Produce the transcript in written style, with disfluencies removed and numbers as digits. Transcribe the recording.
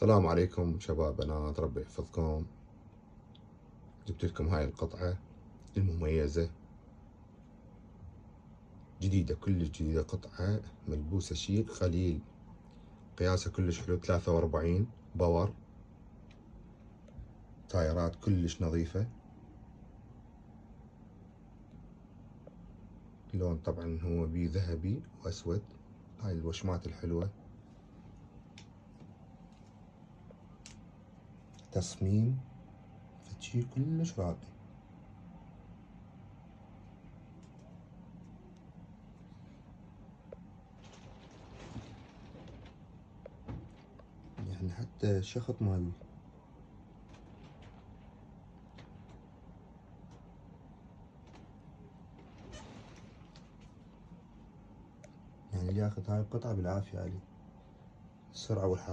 السلام عليكم شباب، أنا ربي يحفظكم. جبت لكم هاي القطعة المميزة جديدة، كلش جديدة، قطعة ملبوسة شيك خليل، قياسها كلش حلو، 43 باور، تايرات كلش نظيفة، لون طبعا هو بيه ذهبي وأسود، هاي الوشمات الحلوة، تصميم فشي كلش راقي. يعني حتى الشخط مال يعني اللي ياخذ هاي القطعة بالعافية عليه، السرعة والحركة.